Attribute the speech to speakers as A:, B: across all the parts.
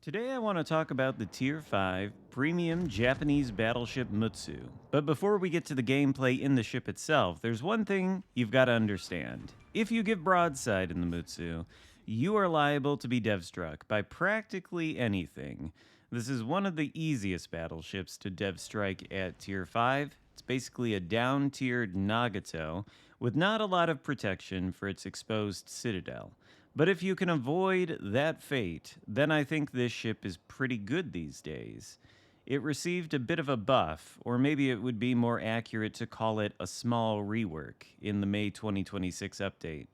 A: Today I want to talk about the Tier 5 Premium Japanese battleship Mutsu. But before we get to the gameplay in the ship itself, there's one thing you've got to understand. If you give broadside in the Mutsu, you are liable to be dev-struck by practically anything. This is one of the easiest battleships to dev-strike at Tier 5. It's basically a down-tiered Nagato with not a lot of protection for its exposed citadel. But if you can avoid that fate, then I think this ship is pretty good these days. It received a bit of a buff, or maybe it would be more accurate to call it a small rework, in the May 2026 update.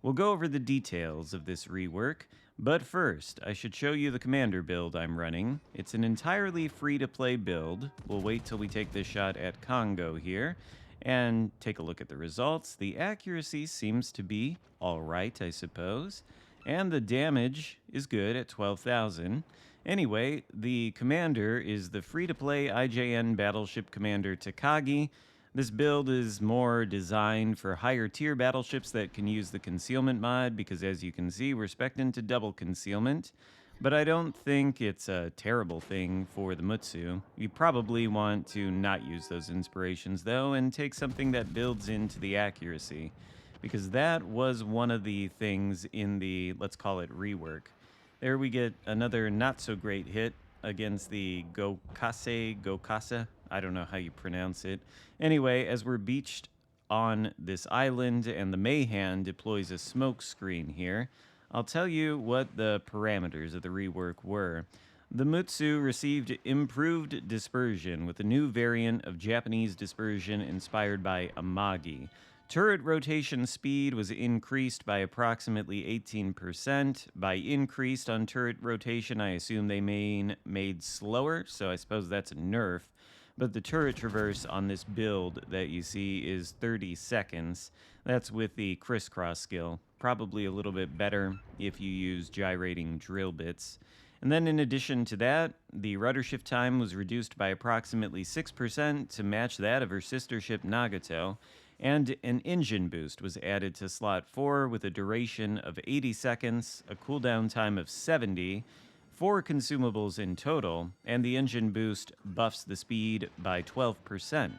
A: We'll go over the details of this rework, but first, I should show you the commander build I'm running. It's an entirely free-to-play build. We'll wait till we take this shot at Congo here, and take a look at the results. The accuracy seems to be alright, I suppose. And the damage is good at 12,000. Anyway, the commander is the free-to-play IJN Battleship Commander Takagi. This build is more designed for higher tier battleships that can use the concealment mod, because as you can see, we're spec'd into double concealment. But I don't think it's a terrible thing for the Mutsu. You probably want to not use those inspirations though, and take something that builds into the accuracy, because that was one of the things in the, let's call it, rework. There we get another not so great hit against the Gokasa. I don't know how you pronounce it. Anyway, as we're beached on this island and the Mayhan deploys a smoke screen here, I'll tell you what the parameters of the rework were. The Mutsu received improved dispersion with a new variant of Japanese dispersion inspired by Amagi. Turret rotation speed was increased by approximately 18%. By increased on turret rotation, I assume they mean made slower, so I suppose that's a nerf. But the turret traverse on this build that you see is 30 seconds. That's with the crisscross skill. Probably a little bit better if you use gyrating drill bits. And then in addition to that, the rudder shift time was reduced by approximately 6% to match that of her sister ship Nagato, and an engine boost was added to slot 4 with a duration of 80 seconds, a cooldown time of 70, 4 consumables in total, and the engine boost buffs the speed by 12%,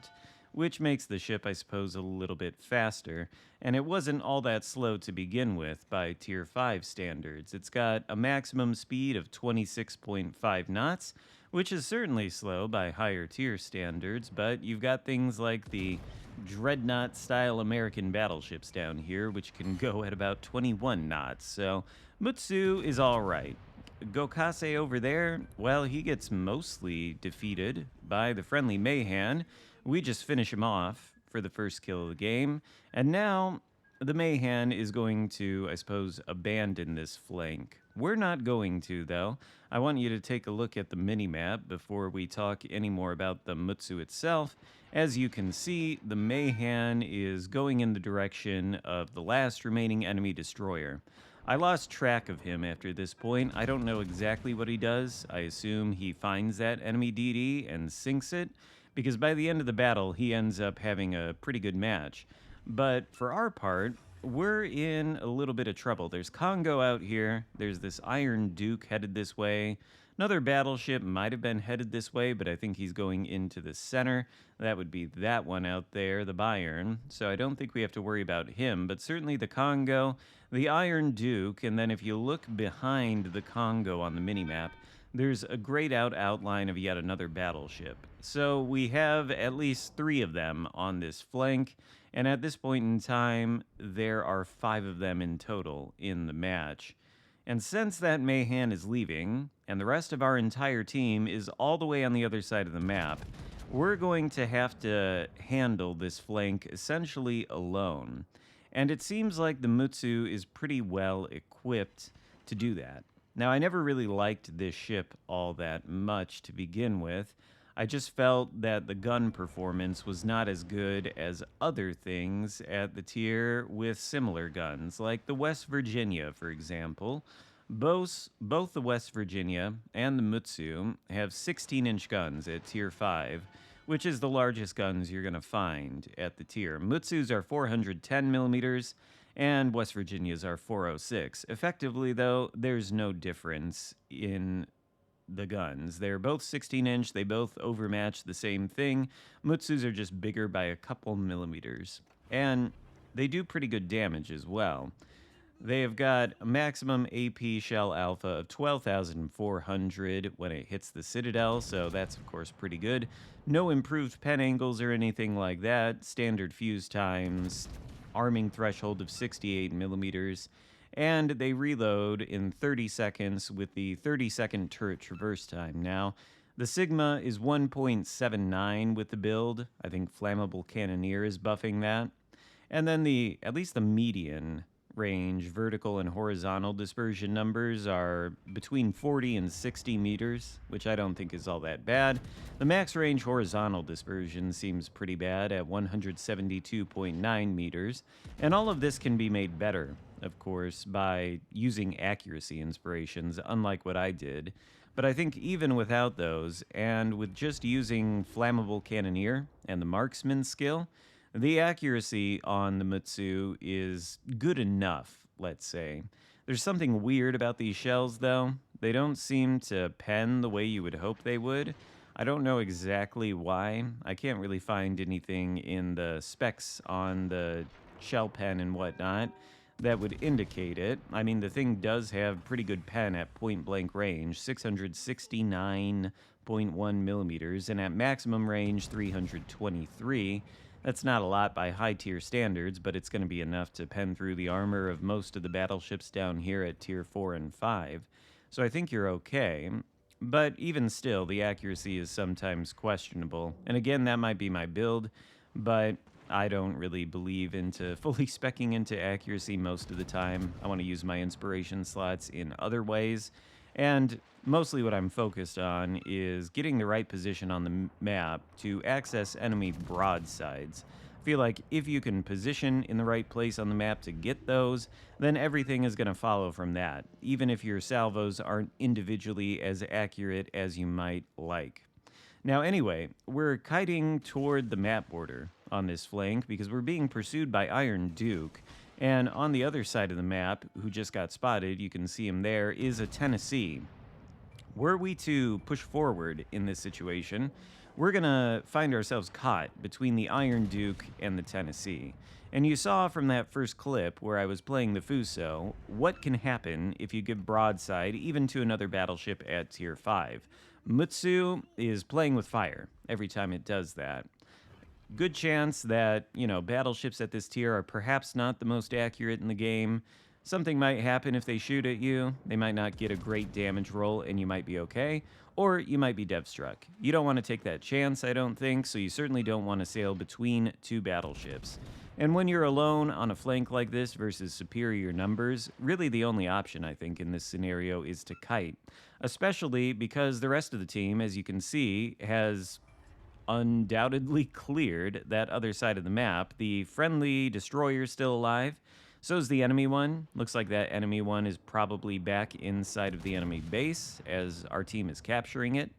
A: which makes the ship, I suppose, a little bit faster, and it wasn't all that slow to begin with by Tier 5 standards. It's got a maximum speed of 26.5 knots, which is certainly slow by higher tier standards, but you've got things like the Dreadnought-style American battleships down here, which can go at about 21 knots, so Mutsu is alright. Gokase over there, well, he gets mostly defeated by the friendly Mayhan. We just finish him off for the first kill of the game, and now the Mayhan is going to, I suppose, abandon this flank. We're not going to, though. I want you to take a look at the minimap before we talk any more about the Mutsu itself. As you can see, the Mayhan is going in the direction of the last remaining enemy destroyer. I lost track of him after this point. I don't know exactly what he does. I assume he finds that enemy DD and sinks it, because by the end of the battle, he ends up having a pretty good match. But for our part, we're in a little bit of trouble. There's Congo out here. There's this Iron Duke headed this way. Another battleship might have been headed this way, but I think he's going into the center. That would be that one out there, the Bayern. So I don't think we have to worry about him, but certainly the Congo, the Iron Duke, and then if you look behind the Congo on the minimap, there's a grayed out outline of yet another battleship. So we have at least 3 of them on this flank, and at this point in time, there are 5 of them in total in the match. And since that Mayhan is leaving, and the rest of our entire team is all the way on the other side of the map, we're going to have to handle this flank essentially alone. And it seems like the Mutsu is pretty well equipped to do that. Now, I never really liked this ship all that much to begin with. I just felt that the gun performance was not as good as other things at the tier with similar guns, like the West Virginia, for example. Both the West Virginia and the Mutsu have 16-inch guns at tier 5, which is the largest guns you're going to find at the tier. Mutsus are 410 millimeters, and West Virginias are 406. Effectively, though, there's no difference in the guns. They're both 16-inch. They both overmatch the same thing. Mutsus are just bigger by a couple millimeters. And they do pretty good damage as well. They have got a maximum AP shell alpha of 12,400 when it hits the Citadel, so that's of course pretty good. No improved pen angles or anything like that. Standard fuse times, arming threshold of 68 millimeters, and they reload in 30 seconds with the 30-second turret traverse time. Now, the Sigma is 1.79 with the build. I think Flammable Cannoneer is buffing that. And then at least the median range, vertical and horizontal dispersion numbers are between 40 and 60 meters, which I don't think is all that bad. The max range horizontal dispersion seems pretty bad at 172.9 meters, and all of this can be made better, of course, by using accuracy inspirations, unlike what I did. But I think even without those, and with just using Flammable Cannoneer and the Marksman skill, the accuracy on the Mutsu is good enough, let's say. There's something weird about these shells, though. They don't seem to pen the way you would hope they would. I don't know exactly why. I can't really find anything in the specs on the shell pen and whatnot that would indicate it. I mean, the thing does have pretty good pen at point-blank range, 669.1 millimeters, and at maximum range, 323. That's not a lot by high-tier standards, but it's going to be enough to pen through the armor of most of the battleships down here at Tier 4 and 5. So I think you're okay. But even still, the accuracy is sometimes questionable. And again, that might be my build, but I don't really believe into fully speccing into accuracy most of the time. I want to use my inspiration slots in other ways. And mostly what I'm focused on is getting the right position on the map to access enemy broadsides. I feel like if you can position in the right place on the map to get those, then everything is going to follow from that, even if your salvos aren't individually as accurate as you might like. Now anyway, we're kiting toward the map border on this flank because we're being pursued by Iron Duke. And on the other side of the map, who just got spotted, you can see him there, is a Tennessee. Were we to push forward in this situation, we're going to find ourselves caught between the Iron Duke and the Tennessee. And you saw from that first clip where I was playing the Fuso, what can happen if you give broadside even to another battleship at Tier 5. Mutsu is playing with fire every time it does that. Good chance that, battleships at this tier are perhaps not the most accurate in the game. Something might happen if they shoot at you. They might not get a great damage roll and you might be okay, or you might be dev struck. You don't want to take that chance, I don't think, so you certainly don't want to sail between two battleships. And when you're alone on a flank like this versus superior numbers, really the only option, I think, in this scenario is to kite. Especially because the rest of the team, as you can see, has undoubtedly cleared that other side of the map. The friendly destroyer's still alive. So is the enemy one. Looks like that enemy one is probably back inside of the enemy base as our team is capturing it,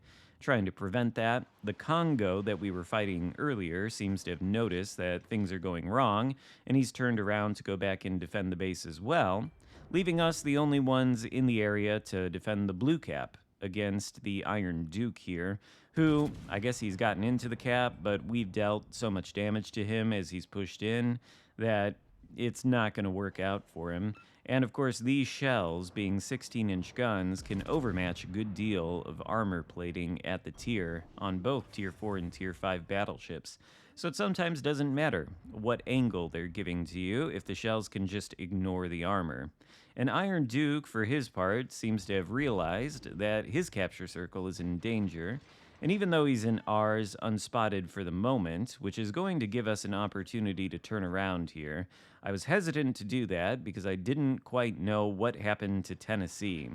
A: trying to prevent that. The Congo that we were fighting earlier seems to have noticed that things are going wrong, and he's turned around to go back and defend the base as well, leaving us the only ones in the area to defend the blue cap against the Iron Duke here, who, I guess he's gotten into the cap, but we've dealt so much damage to him as he's pushed in that it's not going to work out for him. And of course, these shells, being 16-inch guns, can overmatch a good deal of armor plating at the tier on both Tier 4 and Tier 5 battleships. So it sometimes doesn't matter what angle they're giving to you if the shells can just ignore the armor. And Iron Duke, for his part, seems to have realized that his capture circle is in danger. And even though he's in ours unspotted for the moment, which is going to give us an opportunity to turn around here, I was hesitant to do that because I didn't quite know what happened to Tennessee.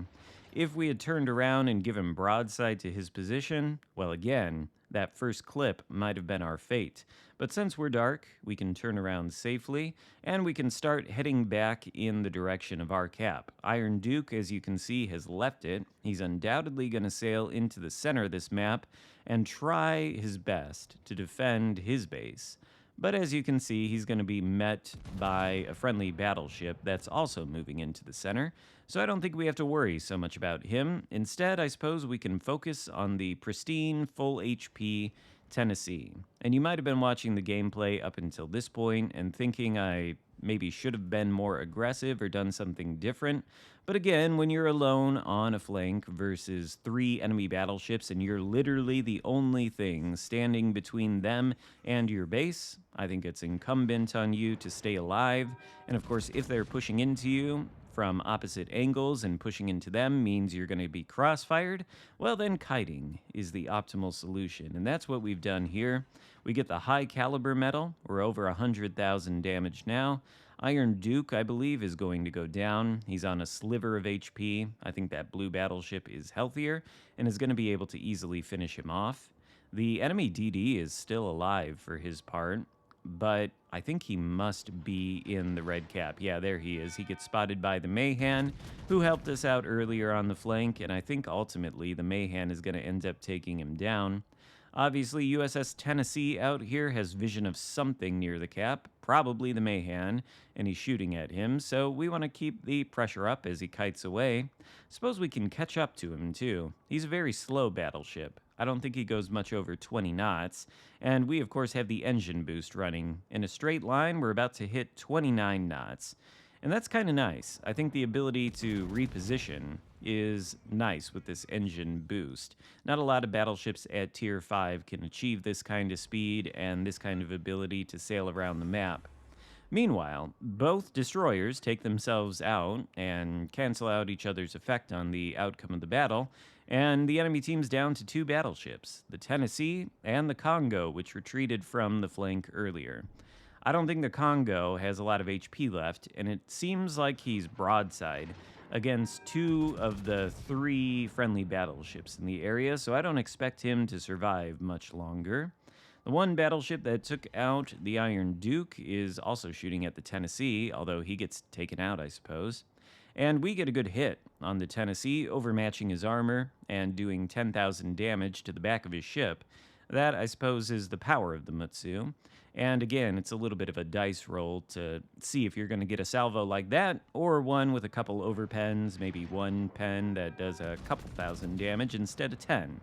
A: If we had turned around and given broadside to his position, well, again, that first clip might have been our fate. But since we're dark, we can turn around safely, and we can start heading back in the direction of our cap. Iron Duke, as you can see, has left it. He's undoubtedly going to sail into the center of this map and try his best to defend his base. But as you can see, he's going to be met by a friendly battleship that's also moving into the center. So I don't think we have to worry so much about him. Instead, I suppose we can focus on the pristine, full HP Tennessee. And you might have been watching the gameplay up until this point and thinking I maybe should have been more aggressive or done something different. But again, when you're alone on a flank versus 3 enemy battleships and you're literally the only thing standing between them and your base, I think it's incumbent on you to stay alive. And of course, if they're pushing into you from opposite angles and pushing into them means you're going to be crossfired, well then kiting is the optimal solution. And that's what we've done here. We get the high caliber medal. We're over 100,000 damage now. Iron Duke, I believe, is going to go down. He's on a sliver of HP. I think that blue battleship is healthier and is going to be able to easily finish him off. The enemy DD is still alive for his part, but I think he must be in the red cap. Yeah, there he is. He gets spotted by the Mayhan, who helped us out earlier on the flank, and I think ultimately the Mayhan is going to end up taking him down. Obviously, USS Tennessee out here has vision of something near the cap, probably the Mayhan, and he's shooting at him, so we want to keep the pressure up as he kites away. Suppose we can catch up to him, too. He's a very slow battleship. I don't think he goes much over 20 knots, and we, of course, have the engine boost running. In a straight line, we're about to hit 29 knots, and that's kind of nice. I think the ability to reposition is nice with this engine boost. Not a lot of battleships at Tier 5 can achieve this kind of speed and this kind of ability to sail around the map. Meanwhile, both destroyers take themselves out and cancel out each other's effect on the outcome of the battle, and the enemy team's down to 2 battleships, the Tennessee and the Congo, which retreated from the flank earlier. I don't think the Congo has a lot of HP left, and it seems like he's broadside against 2 of the 3 friendly battleships in the area, so I don't expect him to survive much longer. The one battleship that took out the Iron Duke is also shooting at the Tennessee, although he gets taken out, I suppose. And we get a good hit on the Tennessee, overmatching his armor and doing 10,000 damage to the back of his ship. That, I suppose, is the power of the Mutsu. And again, it's a little bit of a dice roll to see if you're going to get a salvo like that, or one with a couple overpens, maybe 1 pen that does a couple thousand damage instead of 10.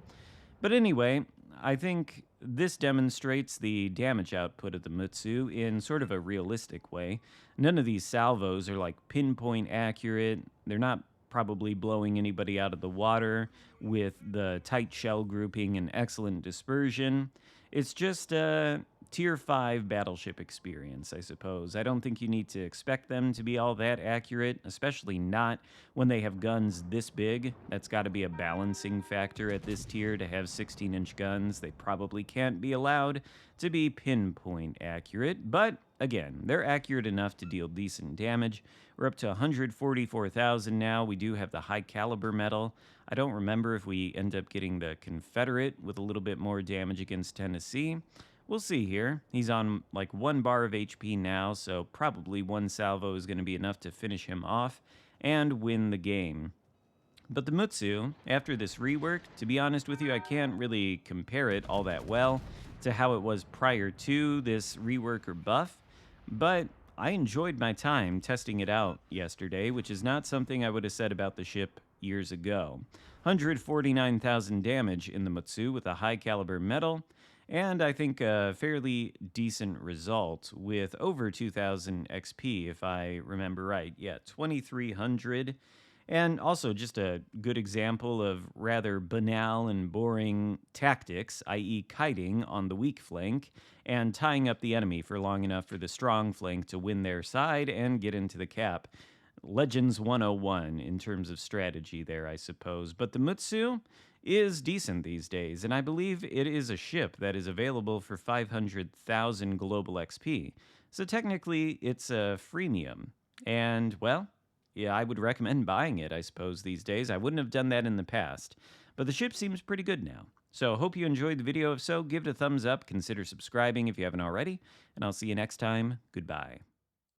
A: But anyway, I think this demonstrates the damage output of the Mutsu in sort of a realistic way. None of these salvos are like pinpoint accurate. They're not probably blowing anybody out of the water with the tight shell grouping and excellent dispersion. It's just a Tier 5 battleship experience, I suppose. I don't think you need to expect them to be all that accurate, especially not when they have guns this big. That's got to be a balancing factor at this tier to have 16-inch guns. They probably can't be allowed to be pinpoint accurate, but again, they're accurate enough to deal decent damage. We're up to 144,000 now. We do have the high caliber medal. I don't remember if we end up getting the Confederate with a little bit more damage against Tennessee. We'll see here. He's on like 1 bar of HP now, so probably 1 salvo is going to be enough to finish him off and win the game. But the Mutsu, after this rework, to be honest with you, I can't really compare it all that well to how it was prior to this rework or buff, but I enjoyed my time testing it out yesterday, which is not something I would have said about the ship years ago. 149,000 damage in the Mutsu with a high caliber medal, and I think a fairly decent result with over 2,000 XP, if I remember right. Yeah, 2,300. And also just a good example of rather banal and boring tactics, i.e. kiting on the weak flank and tying up the enemy for long enough for the strong flank to win their side and get into the cap. Legends 101 in terms of strategy there, I suppose. But the Mutsu is decent these days, and I believe it is a ship that is available for 500,000 global XP. So technically, it's a freemium. And, well, yeah, I would recommend buying it, I suppose, these days. I wouldn't have done that in the past. But the ship seems pretty good now. So hope you enjoyed the video. If so, give it a thumbs up. Consider subscribing if you haven't already. And I'll see you next time. Goodbye.